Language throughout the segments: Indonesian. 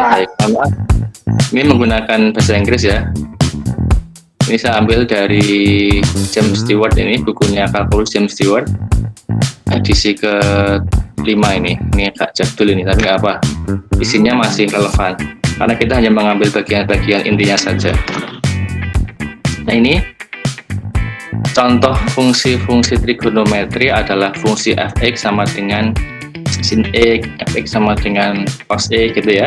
Baik, mohon maaf. Ini menggunakan bahasa Inggris ya. Ini saya ambil dari James Stewart ini, bukunya Kalkulus James Stewart, edisi ke-5 ini. Ini agak jadul ini, tapi nggak apa. Isinya masih relevan, karena kita hanya mengambil bagian-bagian intinya saja. Nah ini, contoh fungsi-fungsi trigonometri adalah fungsi fx sama dengan sin x, fx sama dengan cos x gitu ya,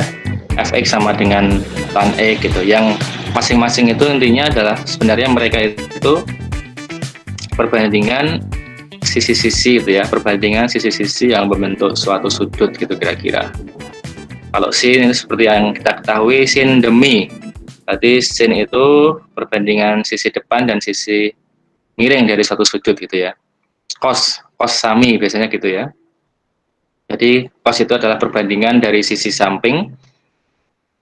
fx sama dengan tan x gitu, yang masing-masing itu intinya adalah sebenarnya mereka itu perbandingan sisi-sisi gitu ya, perbandingan sisi-sisi yang membentuk suatu sudut gitu kira-kira. Kalau sin ini seperti yang kita ketahui, sin demi, berarti sin itu perbandingan sisi depan dan sisi miring dari suatu sudut gitu ya. Cos sami biasanya gitu ya. Jadi cos itu adalah perbandingan dari sisi samping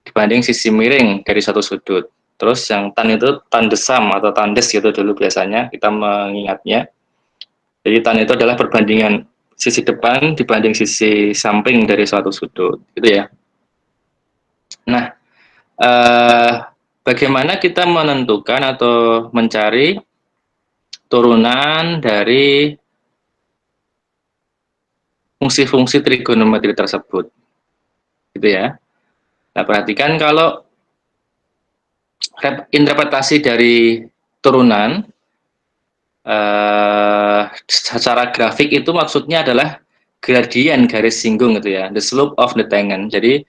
dibanding sisi miring dari suatu sudut. Terus yang tan itu tande sam atau tandes gitu dulu biasanya kita mengingatnya. Jadi tan itu adalah perbandingan sisi depan dibanding sisi samping dari suatu sudut, gitu ya. Nah, bagaimana kita menentukan atau mencari turunan dari fungsi-fungsi trigonometri tersebut, gitu ya. Nah, perhatikan kalau interpretasi dari turunan secara grafik itu maksudnya adalah gradien garis singgung gitu ya, the slope of the tangent. Jadi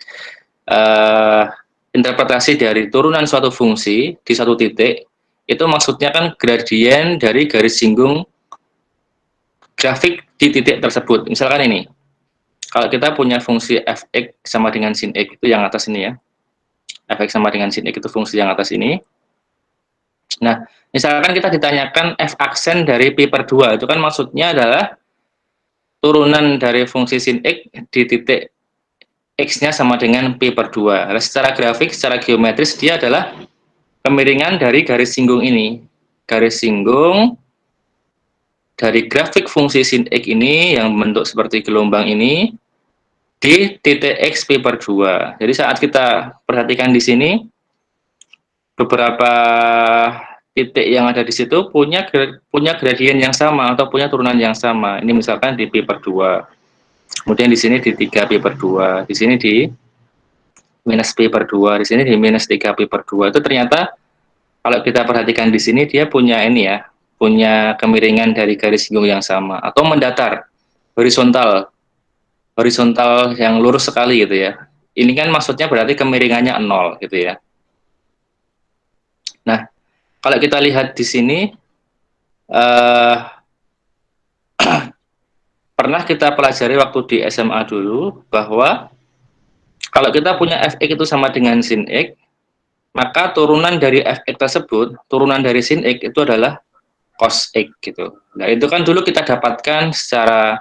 interpretasi dari turunan suatu fungsi di satu titik itu maksudnya kan gradien dari garis singgung grafik di titik tersebut. Misalkan ini, kalau kita punya fungsi fx sama dengan sin x itu yang atas ini ya, fx sama dengan sin x itu fungsi yang atas ini. Nah, misalkan kita ditanyakan f aksen dari pi per 2, itu kan maksudnya adalah turunan dari fungsi sin x di titik x-nya sama dengan pi per 2. Nah, secara grafik, secara geometris, dia adalah kemiringan dari garis singgung ini. Garis singgung dari grafik fungsi sin x ini yang bentuk seperti gelombang ini di titik x pi per 2. Jadi saat kita perhatikan di sini, beberapa titik yang ada di situ punya gradien yang sama atau punya turunan yang sama. Ini misalkan di pi per 2. Kemudian di sini di 3 pi per 2, di sini di minus pi per 2, di sini di minus 3 pi per 2. Itu ternyata kalau kita perhatikan di sini dia punya ini ya, punya kemiringan dari garis singgung yang sama atau mendatar, horizontal yang lurus sekali gitu ya. Ini kan maksudnya berarti kemiringannya 0 gitu ya. Nah, kalau kita lihat di sini, pernah kita pelajari waktu di SMA dulu bahwa kalau kita punya fx itu sama dengan sin x, maka turunan dari fx tersebut, turunan dari sin x itu adalah cos x gitu. Nah, itu kan dulu kita dapatkan secara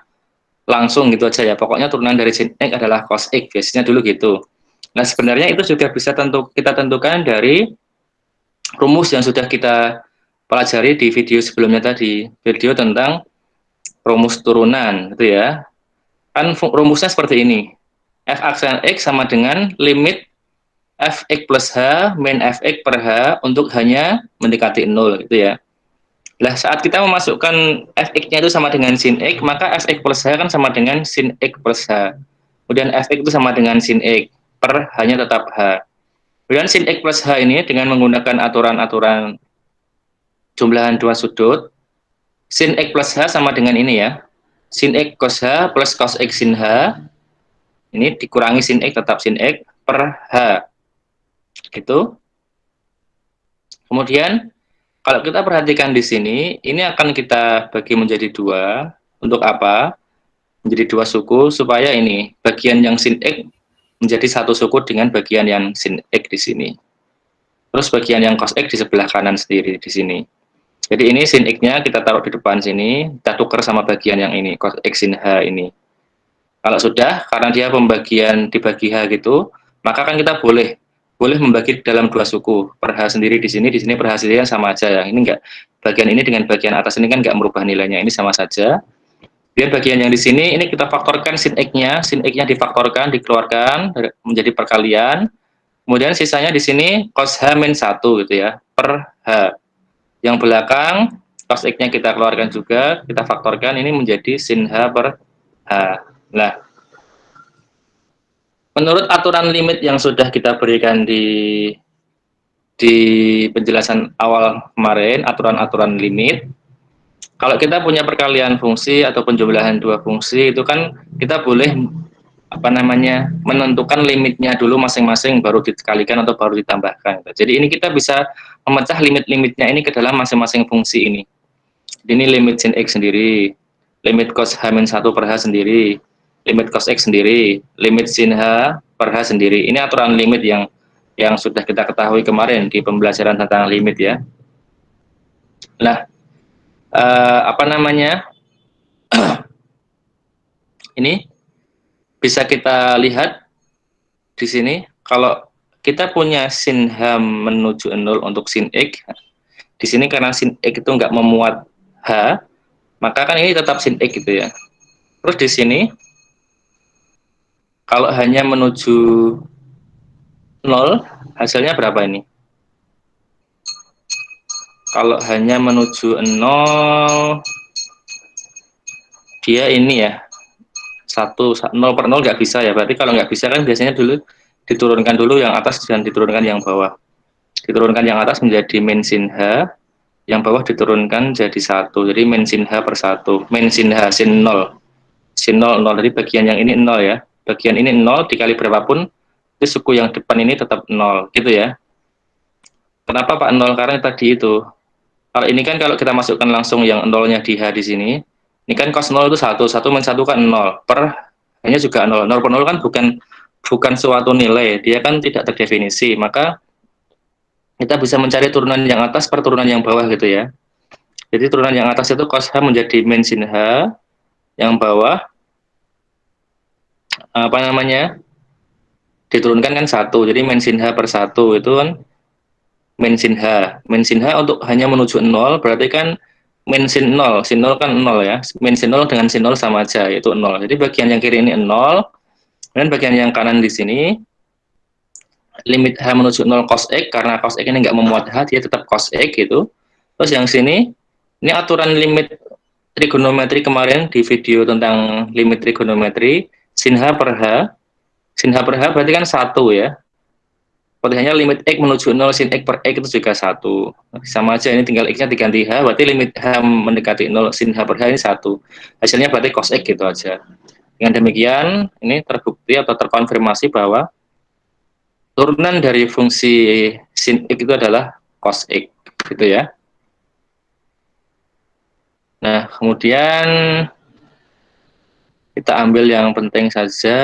langsung gitu aja ya. Pokoknya turunan dari sin x adalah cos x, biasanya dulu gitu. Nah, sebenarnya itu juga bisa kita tentukan dari rumus yang sudah kita pelajari di video sebelumnya tadi, video tentang rumus turunan gitu ya. Kan rumusnya seperti ini. F aksen x sama dengan limit fx plus h min fx per h untuk hanya mendekati 0 gitu ya. Nah, saat kita memasukkan fx-nya itu sama dengan sin x, maka fx plus h kan sama dengan sin x plus h. Kemudian fx itu sama dengan sin x per hanya tetap h. Kemudian sin x plus h ini dengan menggunakan aturan-aturan jumlahan dua sudut, sin x plus h sama dengan ini ya, sin x cos h plus cos x sin h, ini dikurangi sin x tetap sin x per h gitu. Kemudian kalau kita perhatikan di sini, ini akan kita bagi menjadi dua. Untuk apa? Menjadi dua suku supaya ini bagian yang sin x menjadi satu suku dengan bagian yang sin x di sini. Terus bagian yang cos x di sebelah kanan sendiri di sini. Jadi ini sin x-nya kita taruh di depan sini, kita tukar sama bagian yang ini, cos x sin h ini. Kalau sudah, karena dia pembagian dibagi h gitu, maka kan kita boleh membagi dalam dua suku. Per h sendiri di sini per h sendiri sama aja ya. Ini enggak, bagian ini dengan bagian atas ini kan enggak merubah nilainya, ini sama saja. Biar bagian yang di sini, ini kita faktorkan sin x-nya difaktorkan, dikeluarkan menjadi perkalian, Kemudian sisanya di sini cos H-1 gitu ya, per H. Yang belakang cos X-nya kita keluarkan juga, kita faktorkan, ini menjadi sin H per H. Nah, menurut aturan limit yang sudah kita berikan di penjelasan awal kemarin, aturan-aturan limit, kalau kita punya perkalian fungsi atau penjumlahan dua fungsi, itu kan kita boleh menentukan limitnya dulu masing-masing, baru dikalikan atau baru ditambahkan. Jadi ini kita bisa memecah limit-limitnya ini ke dalam masing-masing fungsi ini. Ini limit sin X sendiri, limit cos H-1 per H sendiri, limit cos X sendiri, limit sin H per H sendiri. Ini aturan limit yang sudah kita ketahui kemarin di pembelajaran tentang limit ya. Nah, ini bisa kita lihat di sini, kalau kita punya sin H menuju 0 untuk sin X, di sini karena sin X itu nggak memuat H, maka kan ini tetap sin X gitu ya. Terus di sini, kalau hanya menuju 0, hasilnya berapa ini? Kalau hanya menuju 0, dia ini ya, 0 per 0 nggak bisa ya, berarti kalau nggak bisa kan biasanya dulu diturunkan dulu yang atas dan diturunkan yang bawah. Diturunkan yang atas menjadi min sin H, yang bawah diturunkan jadi 1, jadi min sin H per 1, min sin H sin 0, sin 0, 0, jadi bagian yang ini 0 ya, bagian ini 0 dikali berapapun, itu suku yang depan ini tetap 0, gitu ya. Kenapa Pak 0? Karena tadi itu, kalau ini kan kalau kita masukkan langsung yang 0-nya di H di sini, ini kan cos 0 itu 1, 1 min 1 kan 0, per hanya juga 0, 0 per 0 kan bukan suatu nilai, dia kan tidak terdefinisi, maka kita bisa mencari turunan yang atas per turunan yang bawah gitu ya. Jadi turunan yang atas itu cos H menjadi min sin H, yang bawah diturunkan kan 1, jadi min sin H per 1 itu kan min sin H. Min sin H untuk hanya menuju 0 berarti kan min sin 0, sin 0 kan 0 ya. Min sin 0 dengan sin 0 sama aja, yaitu 0. Jadi bagian yang kiri ini 0, dan bagian yang kanan di sini limit H menuju 0 cos X, karena cos X ini nggak memuat H, dia tetap cos X gitu. Terus yang sini, ini aturan limit trigonometri kemarin di video tentang limit trigonometri, sin H per H. Sin H per H berarti kan 1 ya. Potensinya limit X menuju 0 sin X per X itu juga 1. Sama aja, ini tinggal X-nya diganti H, berarti limit H mendekati 0 sin H per H ini 1. Hasilnya berarti cos X gitu aja. Dengan demikian, ini terbukti atau terkonfirmasi bahwa turunan dari fungsi sin X itu adalah cos X, gitu ya. Nah, kemudian kita ambil yang penting saja.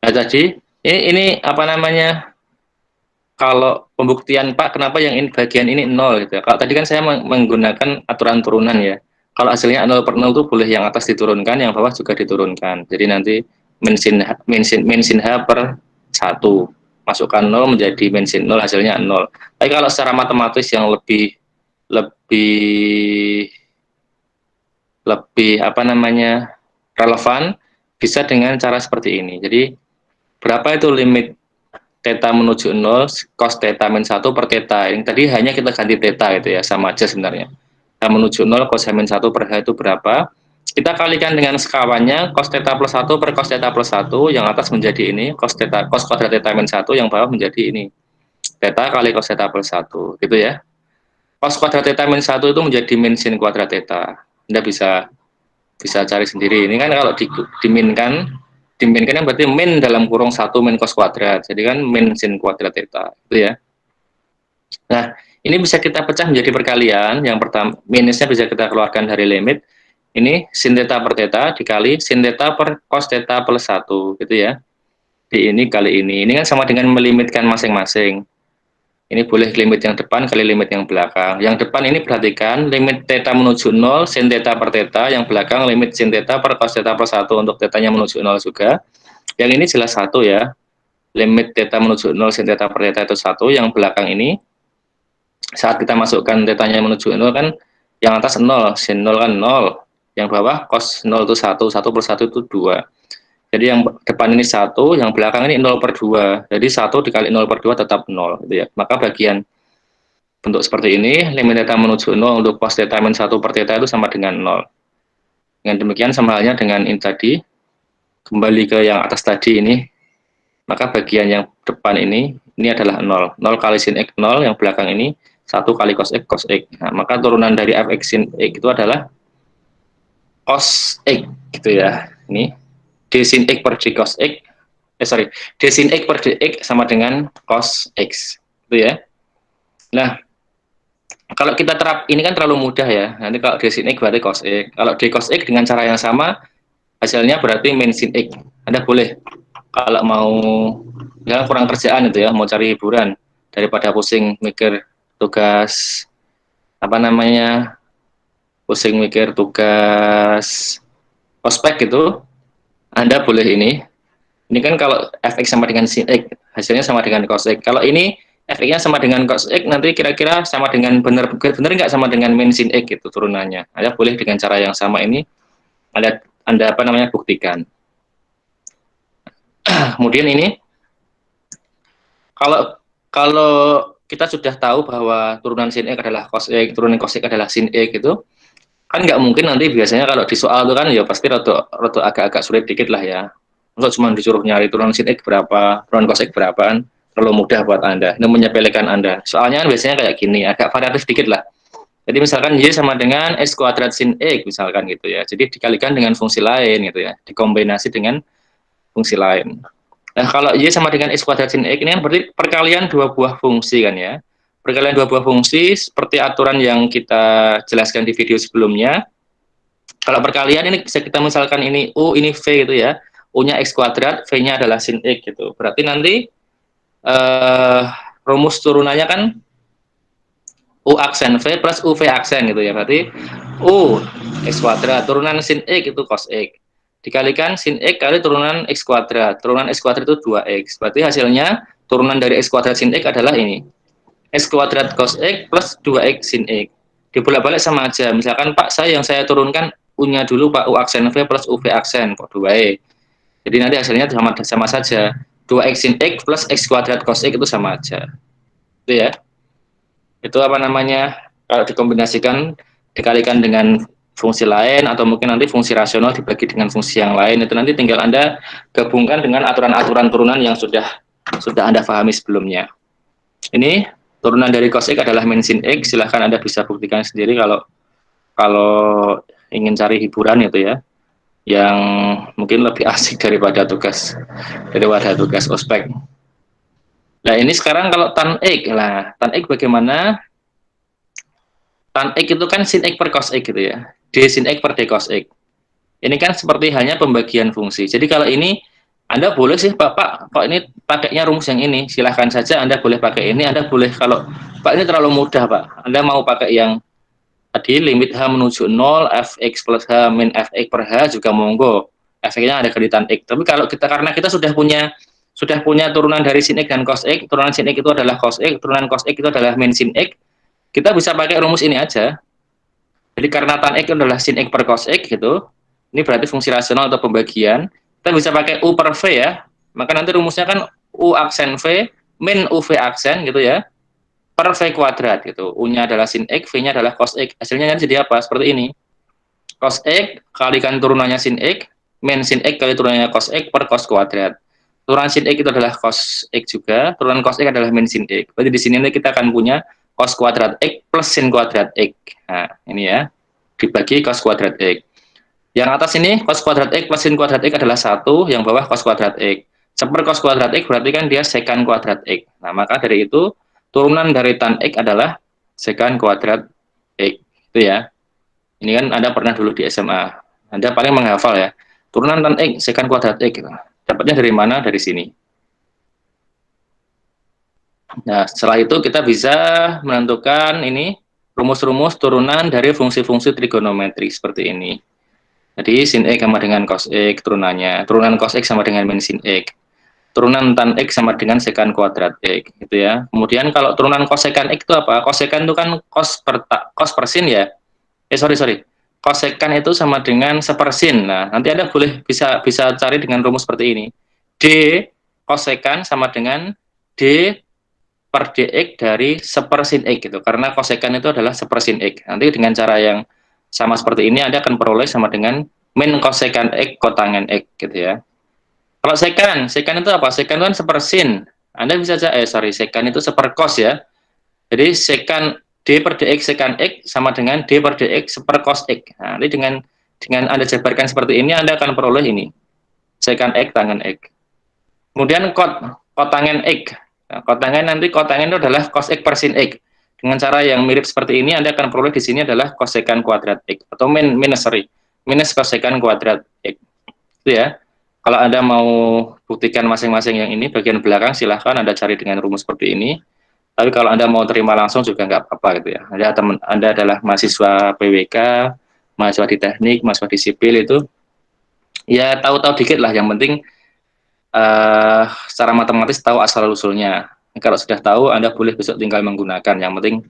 Nah, tadi ini kalau pembuktian Pak, kenapa yang ini, bagian ini 0 gitu ya. Kalau tadi kan saya menggunakan aturan turunan ya. Kalau hasilnya 0 per 0 itu boleh yang atas diturunkan, yang bawah juga diturunkan. Jadi nanti min sin H per 1. Masukkan 0 menjadi min sin 0, hasilnya 0. Tapi kalau secara matematis yang lebih lebih lebih relevan, bisa dengan cara seperti ini. Jadi berapa itu limit theta menuju 0 cos theta min 1 per theta. Ini tadi hanya kita ganti theta gitu ya, sama aja sebenarnya. Theta menuju 0 cos min 1 per H itu berapa? Kita kalikan dengan sekawannya cos theta plus 1 per cos theta plus 1, yang atas menjadi ini cos kuadrat theta min 1, yang bawah menjadi ini theta kali cos theta plus 1 gitu ya. Cos kuadrat theta min 1 itu menjadi min sin kuadrat theta. Anda bisa cari sendiri. Ini kan kalau diminkan kan berarti min dalam kurung 1 min cos kuadrat. Jadi kan min sin kuadrat theta, itu ya. Nah, ini bisa kita pecah menjadi perkalian. Yang pertama, minusnya bisa kita keluarkan dari limit. Ini sin theta per theta dikali sin theta per cos theta plus 1, gitu ya. Di ini kali ini. Ini kan sama dengan melimitkan masing-masing. Ini boleh limit yang depan kali limit yang belakang. Yang depan ini perhatikan, limit theta menuju 0, sin theta per theta. Yang belakang limit sin theta per cos theta plus 1 untuk tetanya menuju 0 juga. Yang ini jelas 1 ya. Limit theta menuju 0, sin theta per theta itu 1. Yang belakang ini, saat kita masukkan tetanya menuju 0 kan, yang atas 0, sin 0 kan 0. Yang bawah cos 0 itu 1, 1 per 1 itu 2. Jadi yang depan ini 1, yang belakang ini 0 per 2. Jadi 1 dikali 0 per 2 tetap 0. Gitu ya. Maka bagian bentuk seperti ini, limit theta menuju 0 untuk cos theta min 1 per theta itu sama dengan 0. Dengan demikian sama halnya dengan ini tadi, kembali ke yang atas tadi ini, maka bagian yang depan ini adalah 0. 0 kali sin X 0, yang belakang ini 1 kali cos X. Nah, maka turunan dari fx sin X itu adalah cos X, gitu ya. Ini d sin X per d cos X, d sin X per dx sama dengan cos X, gitu ya. Nah, kalau kita terap, ini kan terlalu mudah ya. Nanti kalau d sin X berarti cos X. Kalau d cos X dengan cara yang sama, hasilnya berarti min sin X. Anda boleh, kalau mau ya kurang kerjaan itu ya, mau cari hiburan, daripada pusing mikir tugas, apa namanya, pusing mikir tugas ospek gitu, Anda boleh ini kan kalau fx sama dengan sin X, hasilnya sama dengan cos X. Kalau ini fx-nya sama dengan cos X, nanti kira-kira sama dengan benar nggak sama dengan min sin X gitu turunannya. Anda boleh dengan cara yang sama ini, Anda apa namanya, buktikan. Kemudian ini, kalau kalau kita sudah tahu bahwa turunan sin X adalah cos X, turunan cos X adalah sin X gitu, kan nggak mungkin nanti biasanya kalau di soal itu kan ya pasti rada agak-agak sulit dikit lah ya. Untuk cuma disuruh nyari turunan sin X berapa, turunan cos X berapaan, terlalu mudah buat Anda, ini menyepelekan Anda. Soalnya kan biasanya kayak gini, agak variatif dikit lah. Jadi misalkan Y sama dengan X kuadrat sin X misalkan gitu ya. Jadi dikalikan dengan fungsi lain gitu ya, dikombinasi dengan fungsi lain. Nah, kalau Y sama dengan X kuadrat sin X ini kan berarti perkalian dua buah fungsi kan ya. Perkalian dua buah fungsi seperti aturan yang kita jelaskan di video sebelumnya. Kalau perkalian ini bisa kita misalkan ini U, ini V gitu ya. U-nya X kuadrat, V-nya adalah sin X gitu. Berarti nanti rumus turunannya kan U aksen V plus UV aksen gitu ya. Berarti U X kuadrat, turunan sin X itu cos X. Dikalikan sin X kali turunan X kuadrat. Turunan X kuadrat itu 2X. Berarti hasilnya turunan dari X kuadrat sin X adalah ini. X kuadrat cos X plus 2X sin X. Dibolak-balik sama aja. Misalkan Pak, yang saya turunkan U-nya dulu Pak, U aksen V plus UV aksen. Kok 2E. Jadi nanti hasilnya sama saja. 2X sin X plus X kuadrat cos X itu sama aja. Itu ya. Itu apa namanya, kalau dikombinasikan, dikalikan dengan fungsi lain, atau mungkin nanti fungsi rasional dibagi dengan fungsi yang lain, itu nanti tinggal Anda gabungkan dengan aturan-aturan turunan yang sudah Anda pahami sebelumnya. Ini turunan dari cos X adalah min sin X, silahkan Anda bisa buktikan sendiri kalau ingin cari hiburan itu ya, yang mungkin lebih asik daripada tugas ospek. Nah ini sekarang kalau tan X, tan X bagaimana? Tan X itu kan sin X per cos X gitu ya, d sin X per d cos X. Ini kan seperti hanya pembagian fungsi. Jadi kalau ini, Anda boleh sih Pak, kok ini pakainya rumus yang ini, silahkan saja Anda boleh pakai ini, Anda boleh, kalau Pak ini terlalu mudah Pak, Anda mau pakai yang tadi limit H menuju 0, fx plus H min fx per H juga monggo. Efeknya ada di tan X. Tapi kalau karena kita sudah punya turunan dari sin X dan cos X, turunan sin X itu adalah cos X, turunan cos X itu adalah min sin X, kita bisa pakai rumus ini aja. Jadi karena tan X adalah sin X per cos X gitu, ini berarti fungsi rasional atau pembagian, kita bisa pakai U per V ya, maka nanti rumusnya kan U aksen V min UV aksen gitu ya, per V kuadrat gitu. U-nya adalah sin X, V-nya adalah cos X. Hasilnya nanti jadi apa? Seperti ini. Cos X kalikan turunannya sin X, min sin X kali turunannya cos X per cos kuadrat. Turunan sin X itu adalah cos X juga, turunan cos X adalah min sin X. Berarti di sini kita akan punya cos kuadrat X plus sin kuadrat X. Nah, ini ya, dibagi cos kuadrat X. Yang atas ini cos kuadrat X plus sin kuadrat X adalah 1, yang bawah cos kuadrat X. Seper cos kuadrat X berarti kan dia secant kuadrat X. Nah, maka dari itu turunan dari tan X adalah secant kuadrat X. Itu ya. Ini kan Anda pernah dulu di SMA. Anda paling menghafal ya. Turunan tan X secant kuadrat X. Dapatnya dari mana? Dari sini. Nah, setelah itu kita bisa menentukan ini rumus-rumus turunan dari fungsi-fungsi trigonometri seperti ini. Jadi sin X sama dengan cos X turunannya. Turunan cos X sama dengan min sin X. Turunan tan X sama dengan secant kuadrat X gitu ya. Kemudian kalau turunan cos secant X itu apa? Cos secant itu kan cos per sin ya. Sorry. kosekan itu sama dengan sepersin. Nah, nanti Anda bisa cari dengan rumus seperti ini. D kosekan sama dengan D per dx dari sepersin x gitu. Karena kosekan itu adalah sepersin x. Nanti dengan cara yang sama seperti ini Anda akan peroleh sama dengan min kosekan x kotangen x gitu ya. Kalau sekan itu apa? Sekan itu kan sepersin. Anda bisa sekan itu seperkos ya. Jadi sekan D per dx sekan X sama dengan D per dx per cos X. Nah, nanti dengan Anda jabarkan seperti ini, Anda akan peroleh ini. Sekan X tangen X. Kemudian kotangen X. Nah, kotangen itu adalah cos X per sin X. Dengan cara yang mirip seperti ini, Anda akan peroleh di sini adalah kosekan kuadrat X. Atau minus kosekan kuadrat X. Itu ya. Kalau Anda mau buktikan masing-masing yang ini, bagian belakang silahkan Anda cari dengan rumus seperti ini. Tapi kalau Anda mau terima langsung juga nggak apa-apa gitu ya. Anda adalah mahasiswa PWK, mahasiswa di teknik, mahasiswa di sipil itu, ya tahu-tahu dikit lah. Yang penting secara matematis tahu asal-usulnya. Kalau sudah tahu, Anda boleh besok tinggal menggunakan. Yang penting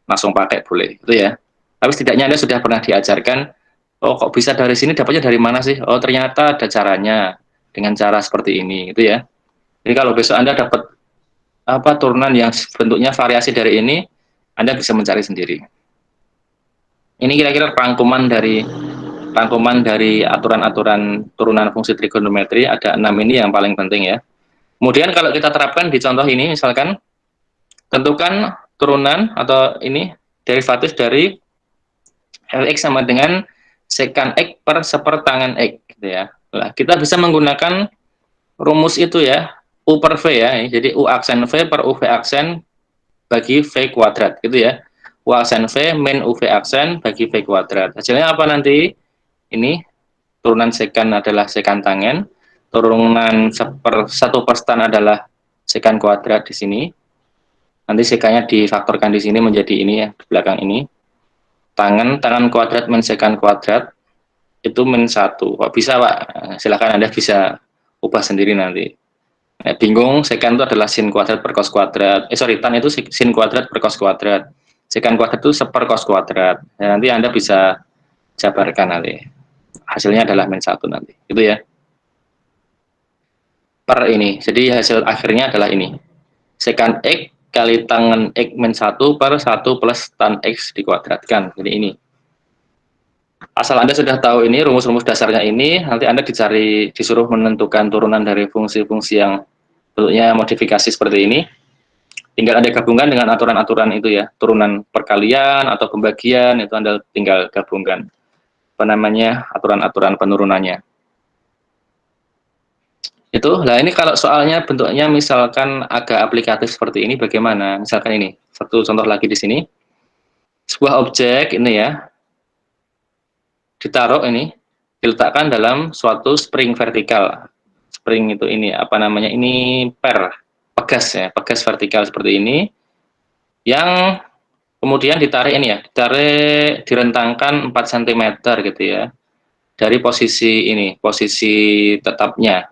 langsung pakai boleh, itu ya. Tapi setidaknya Anda sudah pernah diajarkan, oh kok bisa dari sini, dapatnya dari mana sih? Oh ternyata ada caranya, dengan cara seperti ini, gitu ya. Jadi kalau besok Anda dapat turunan yang bentuknya variasi dari ini, Anda bisa mencari sendiri. Ini kira-kira rangkuman dari aturan-aturan turunan fungsi trigonometri. Ada 6 ini yang paling penting ya. Kemudian kalau kita terapkan di contoh ini, misalkan tentukan turunan atau ini derivatif dari Lx sama dengan sekan X per sepertangan X gitu ya. Nah, kita bisa menggunakan rumus itu ya, U per V ya. Jadi U aksen V per UV aksen bagi V kuadrat gitu ya. U aksen V min UV aksen bagi V kuadrat. Hasilnya apa nanti? Ini turunan sekan adalah sekan tangen, turunan satu per stan adalah sekan kuadrat di sini. Nanti sekannya difaktorkan di sini menjadi ini ya, di belakang ini. Tangan kuadrat min sekan kuadrat itu min 1. Kok bisa Pak? Silahkan Anda bisa ubah sendiri nanti. Bingung, sekan itu adalah sin kuadrat per cos kuadrat. Tan itu sin kuadrat per cos kuadrat. Sekan kuadrat itu seper cos kuadrat. Nanti Anda bisa jabarkan nanti. Hasilnya adalah min 1 nanti. Itu ya. Per ini. Jadi hasil akhirnya adalah ini. Sekan X kali tangen X min 1 per 1 plus tan X dikuadratkan. Jadi ini. Asal Anda sudah tahu ini, rumus-rumus dasarnya ini, nanti Anda disuruh menentukan turunan dari fungsi-fungsi yang bentuknya modifikasi seperti ini. Tinggal Anda gabungkan dengan aturan-aturan itu ya, turunan perkalian atau pembagian, itu Anda tinggal gabungkan. Aturan-aturan penurunannya. Itu, nah ini kalau soalnya bentuknya misalkan agak aplikatif seperti ini, bagaimana? Misalkan ini, satu contoh lagi di sini. Sebuah objek ini ya, ditaruh ini, diletakkan dalam suatu spring vertikal. Spring itu ini, ini pegas ya, pegas vertikal seperti ini, yang kemudian ditarik ini ya, direntangkan 4 cm gitu ya, dari posisi ini, posisi tetapnya,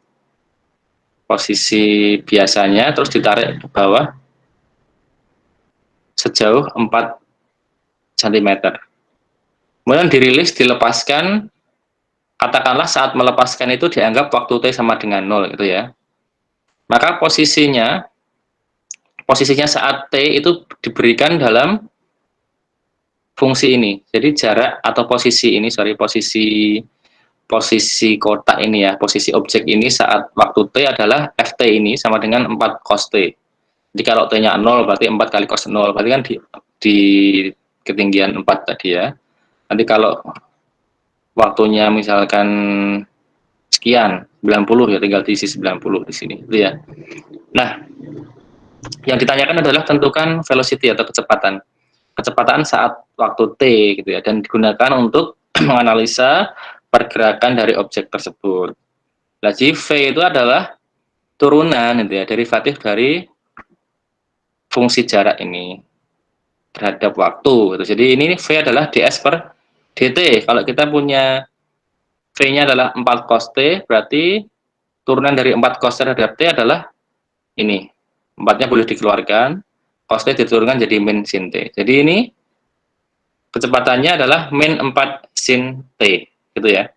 posisi biasanya, terus ditarik ke bawah sejauh 4 cm. Kemudian dirilis, dilepaskan, katakanlah saat melepaskan itu dianggap waktu T sama dengan 0 gitu ya. Maka posisinya saat T itu diberikan dalam fungsi ini. Jadi jarak atau posisi ini, posisi kotak ini ya, posisi objek ini saat waktu T adalah Ft ini sama dengan 4 cos T. Jadi kalau T-nya 0 berarti 4 kali cos 0, berarti kan di ketinggian 4 tadi ya. Nanti kalau waktunya misalkan sekian, 90 ya, tinggal diisi 90 di sini, itu ya. Nah, yang ditanyakan adalah tentukan velocity atau kecepatan saat waktu T gitu ya, dan digunakan untuk menganalisa pergerakan dari objek tersebut. Nah, V itu adalah turunan gitu ya, derivatif dari fungsi jarak ini terhadap waktu gitu. Jadi ini V adalah ds per dt. Kalau kita punya V-nya adalah 4 cos T, berarti turunan dari 4 cos terhadap T adalah ini. 4-nya boleh dikeluarkan, cos T diturunkan jadi min sin T. Jadi ini Kecepatannya adalah min 4 sin T, gitu ya.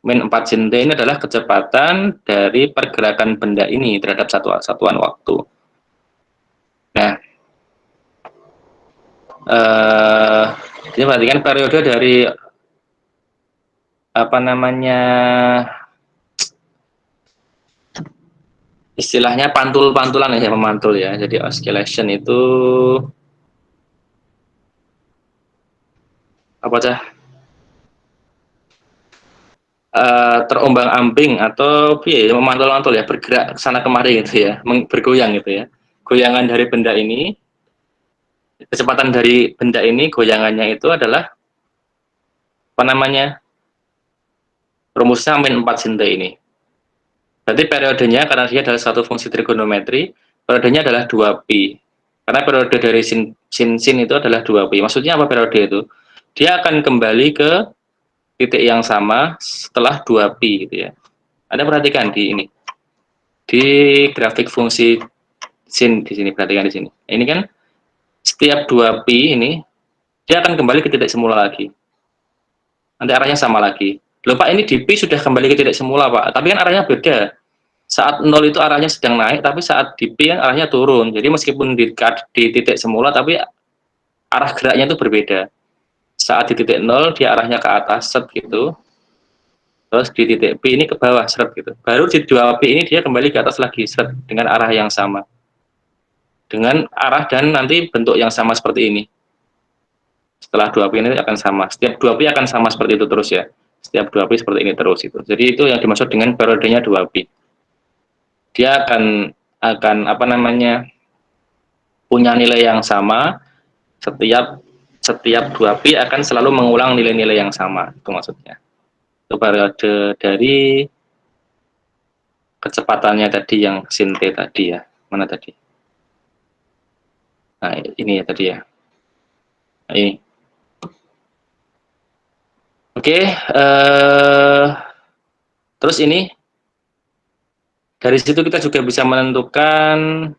Min 4 sin T ini adalah kecepatan dari pergerakan benda ini terhadap satuan waktu. Nah, ini perhatikan periode dari apa namanya, istilahnya pantul-pantulan ya, pemantul ya. Jadi oscillation itu apa cah? Terombang-ambing atau ya, memantul-mantul ya, bergerak sana kemari gitu ya, bergoyang gitu ya. Goyangan dari benda ini, kecepatan dari benda ini, goyangannya itu adalah apa namanya, rumusnya min 4 sin T ini. Berarti periodenya, karena dia adalah satu fungsi trigonometri, periodenya adalah 2pi. Karena periode dari sin itu adalah 2pi. Maksudnya apa periode itu? Dia akan kembali ke titik yang sama setelah 2pi gitu ya. Anda perhatikan di ini. Di grafik fungsi sin di sini, perhatikan di sini. Ini kan setiap 2pi ini dia akan kembali ke titik semula lagi. Nanti arahnya sama lagi. Loh Pak, ini di pi sudah kembali ke titik semula Pak, tapi kan arahnya beda. Saat 0 itu arahnya sedang naik, tapi saat di pi kan arahnya turun. Jadi meskipun di titik semula, tapi arah geraknya itu berbeda. Saat di titik 0, dia arahnya ke atas, set gitu. Terus di titik P ini ke bawah, seret gitu. Baru di 2P ini dia kembali ke atas lagi, seret, dengan arah yang sama. Dengan arah dan nanti bentuk yang sama seperti ini. Setelah 2P ini akan sama. Setiap 2P akan sama seperti itu terus ya. Setiap 2P seperti ini terus itu. Jadi itu yang dimaksud dengan periodenya 2P. Dia akan apa namanya, punya nilai yang sama, setiap 2P akan selalu mengulang nilai-nilai yang sama, itu maksudnya. Itu periode dari kecepatannya tadi yang sin T tadi ya. Mana tadi? Nah, ini ya tadi ya. Nah, ini. Oke, terus ini dari situ kita juga bisa menentukan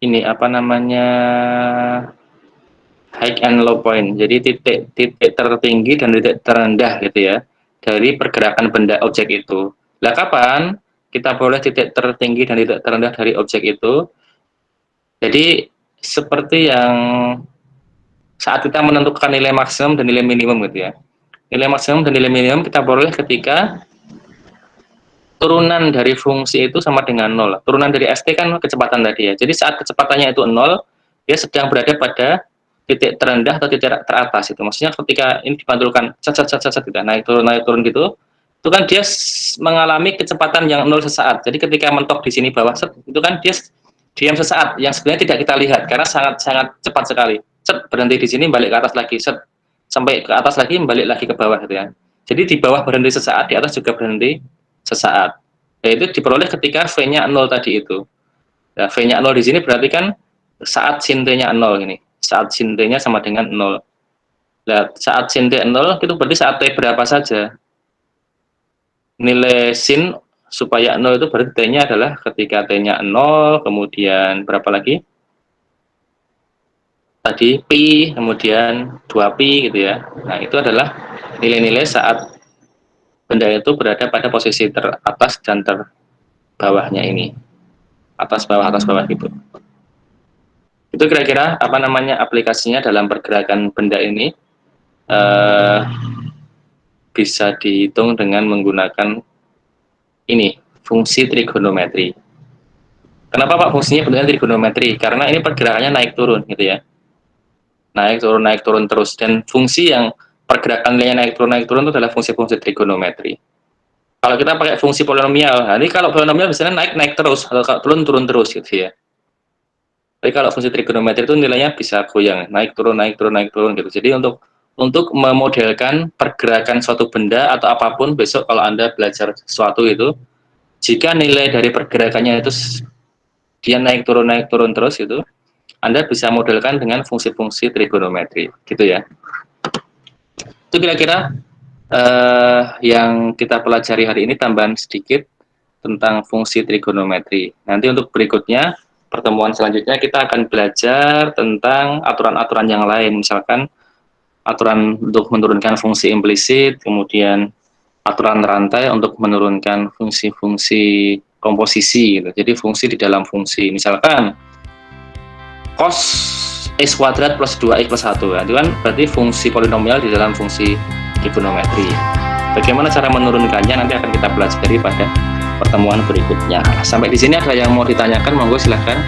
ini apa namanya, high and low point. Jadi titik tertinggi dan titik terendah gitu ya dari pergerakan benda objek itu. Lah kapan kita boleh titik tertinggi dan titik terendah dari objek itu? Jadi seperti yang saat kita menentukan nilai maksimum dan nilai minimum gitu ya. Nilai maksimum dan nilai minimum kita boleh ketika turunan dari fungsi itu sama dengan 0. Turunan dari st kan kecepatan tadi ya. Jadi saat kecepatannya itu 0, dia sedang berada pada titik terendah atau titik teratas itu. Maksudnya ketika ini dipantulkan gitu, naik turun gitu, itu kan dia mengalami kecepatan yang 0 sesaat. Jadi ketika mentok di sini bawah itu kan dia diam sesaat yang sebenarnya tidak kita lihat karena sangat cepat sekali. Berhenti di sini, balik ke atas lagi, sampai ke atas lagi, balik lagi ke bawah gitu ya. Jadi di bawah berhenti sesaat, di atas juga berhenti sesaat. Yaitu diperoleh ketika V-nya 0 tadi itu. Nah, V-nya 0 di sini berarti kan saat sin T-nya 0 ini. Saat sin T-nya sama dengan 0. Nah, saat sin T 0 itu berarti saat T berapa saja. Nilai sin supaya 0 itu berarti T-nya adalah ketika T-nya 0, kemudian berapa lagi? Tadi pi, kemudian 2pi gitu ya. Nah, itu adalah nilai-nilai saat benda itu berada pada posisi teratas dan terbawahnya ini. Atas bawah gitu. Itu kira-kira apa namanya aplikasinya dalam pergerakan benda ini, bisa dihitung dengan menggunakan ini, fungsi trigonometri. Kenapa Pak fungsinya bentuknya trigonometri? Karena ini pergerakannya naik turun gitu ya. Naik turun terus, dan fungsi yang pergerakan nilainya naik turun itu adalah fungsi-fungsi trigonometri. Kalau kita pakai fungsi polinomial, nah ini kalau polinomial biasanya naik terus atau turun terus gitu ya. Tapi kalau fungsi trigonometri itu nilainya bisa goyang, naik turun gitu. Jadi untuk memodelkan pergerakan suatu benda atau apapun besok kalau Anda belajar sesuatu itu, jika nilai dari pergerakannya itu dia naik turun terus itu, Anda bisa modelkan dengan fungsi-fungsi trigonometri, gitu ya. Itu kira-kira yang kita pelajari hari ini, tambahan sedikit tentang fungsi trigonometri. Nanti untuk berikutnya pertemuan selanjutnya kita akan belajar tentang aturan-aturan yang lain, misalkan aturan untuk menurunkan fungsi implisit, kemudian aturan rantai untuk menurunkan fungsi-fungsi komposisi gitu. Jadi fungsi di dalam fungsi. Misalkan cos x kuadrat plus 2x plus 1 ya, itu kan berarti fungsi polinomial di dalam fungsi trigonometri. Bagaimana cara menurunkannya nanti akan kita pelajari pada pertemuan berikutnya. Sampai di sini ada yang mau ditanyakan, monggo silahkan.